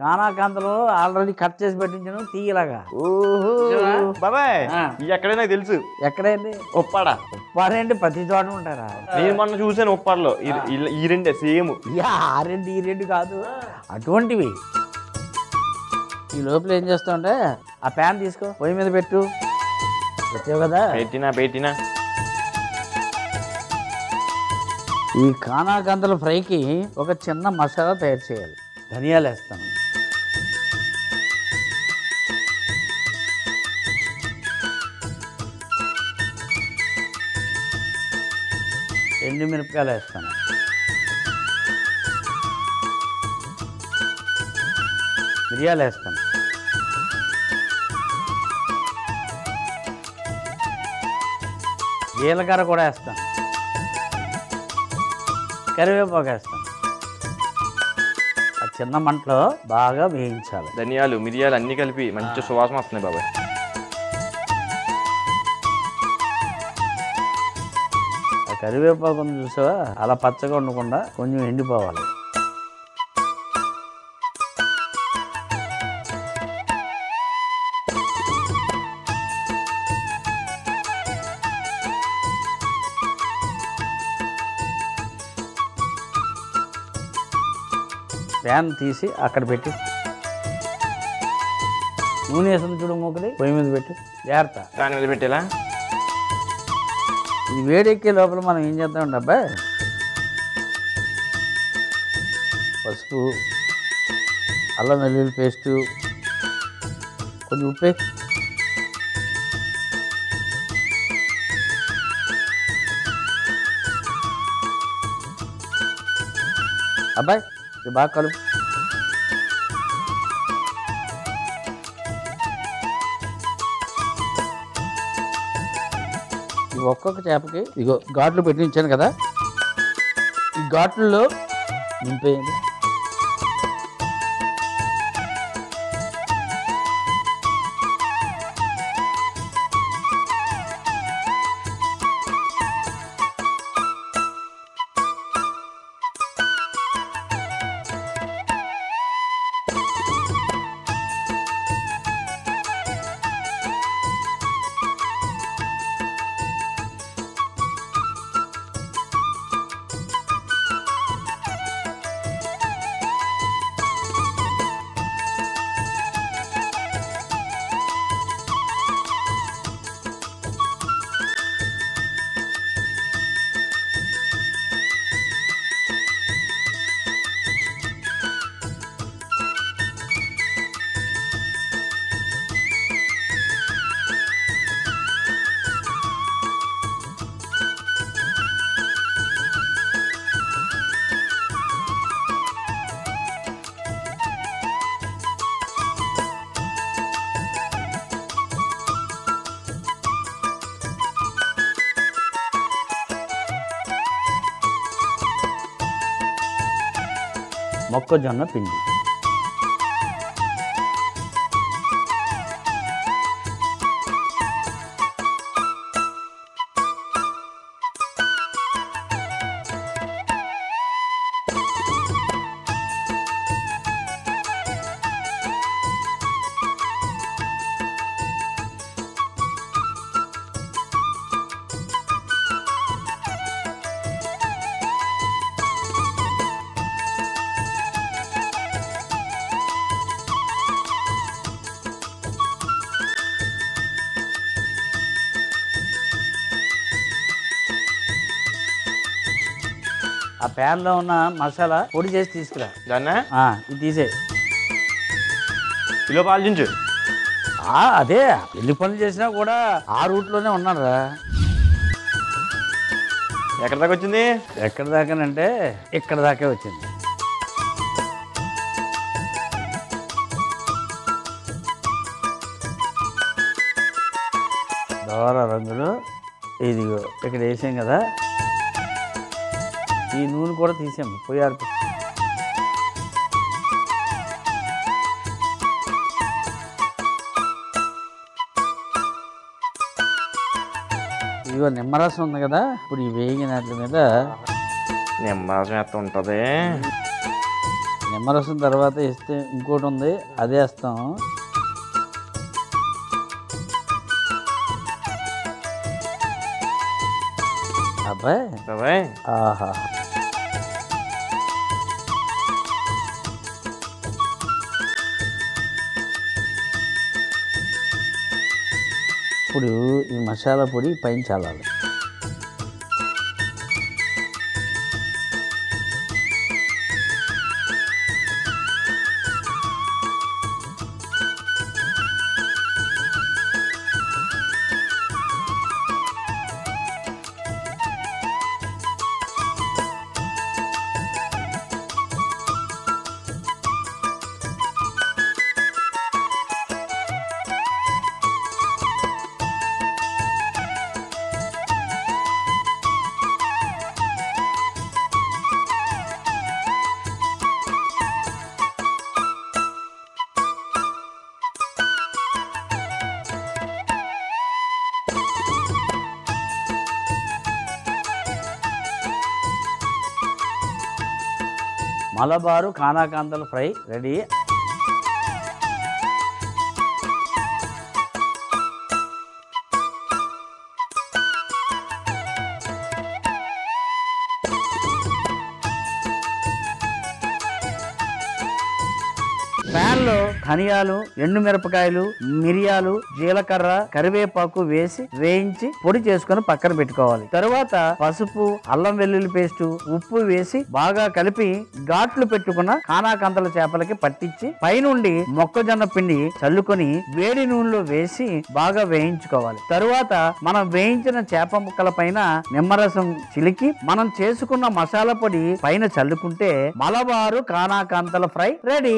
కానాకాంతలో already cut చేసి పెట్టించాను తీయలాగా. ఓహో బాబాయ్ ఇది ఎక్కడే నాకు తెలుసు. ఎక్కడైంది? ఉప్పాడ. ఉప్పాడంటే ప్రతి చోట ఉంటారా? నేను మొన్న చూసాను ఉప్పాడలో ఈ రెండే సేమ్. ఆ రెండు ఈ రెండు కాదు అటువంటివి. ఈ లోపల ఏం చేస్తావంటే ఆ ప్యాన్ తీసుకో, పొయ్యి మీద పెట్టు. పెట్టావు కదా? పెట్టినా ఈ కానాకాంతల ఫ్రైకి ఒక చిన్న మసాలా తయారు చేయాలి. ధనియాలు వేస్తాను, ఎండుమిరపకాయలు వేస్తాను, మిరియాలు వేస్తాను, జీలకర్ర కూడా వేస్తాను, కరివేపాకు వేస్తాను. ఆ చిన్న మంటలో బాగా వేయించాలి. ధనియాలు మిరియాలు అన్నీ కలిపి మంచి సువాసన వస్తున్నాయి బాబాయ్. ఆ కరివేపాకు చూసావా, అలా పచ్చగా ఉండకుండా కొంచెం ఎండిపోవాలి. ప్యాన్ తీసి అక్కడ పెట్టి నూనె వేసిన చూడు మూకది పొయ్యి మీద పెట్టి జాగ్రత్త. దాని మీద పెట్టేలా ఇది వేడెక్కే లోపల మనం ఏం చేద్దామంటే అబ్బాయి, పసుపు, అల్లం వెల్లుల్లి పేస్టు, కొంచెం ఉప్పే, అబ్బాయి ఇది బాగా కలుపు. ఈ ఒక్కొక్క చేపకి ఇగో ఘాట్లు పెట్టి ఇచ్చాను కదా, ఈ ఘాట్లలో నింపేయండి. మొక్కజొన్న పిండి, ఆ ప్యాన్లో ఉన్న మసాలా పొడి చేసి తీసుకురా. దాన్ని ఇది తీసే కిలో పాలించు. అదే ఎన్ని పనులు చేసినా కూడా ఆ రూట్లోనే ఉన్నారా. ఎక్కడి దాకా వచ్చింది? ఎక్కడి దాకానంటే ఇక్కడ దాకే వచ్చింది. దోర రంగులు ఇదిగో ఇక్కడ వేసాం కదా, ఈ నూనె కూడా తీసాము పొయ్యారు. ఇదిగో నిమ్మరసం ఉంది కదా, ఇప్పుడు ఈ వేగినట్ల మీద నిమ్మరసం ఎంత ఉంటుంది. నిమ్మరసం తర్వాత వేస్తే ఇంకోటి ఉంది, అదే వేస్తాం. అబ్బాయి బాబాయ్ ఆహా, ఇప్పుడు ఈ మసాలా పొడి పైన చల్లాలి. మలబారు కానాకాంతల ఫ్రై రెడీ. ప్యాన్లో ధనియాలు, ఎండుమిరపకాయలు, మిరియాలు, జీలకర్ర, కరివేపాకు వేసి వేయించి పొడి చేసుకొని పక్కన పెట్టుకోవాలి. తరువాత పసుపు, అల్లం వెల్లుల్లి పేస్టు, ఉప్పు వేసి బాగా కలిపి ఘాట్లు పెట్టుకున్న కానాకాంతల చేపలకి పట్టించి పైనుండి మొక్కజొన్న పిండి చల్లుకొని వేడి నూనెలో వేసి బాగా వేయించుకోవాలి. తరువాత మనం వేయించిన చేప ముక్కల పైన నిమ్మరసం చిలికి మనం చేసుకున్న మసాలా పొడి పైన చల్లుకుంటే మలబారు కానాకాంతల ఫ్రై రెడీ.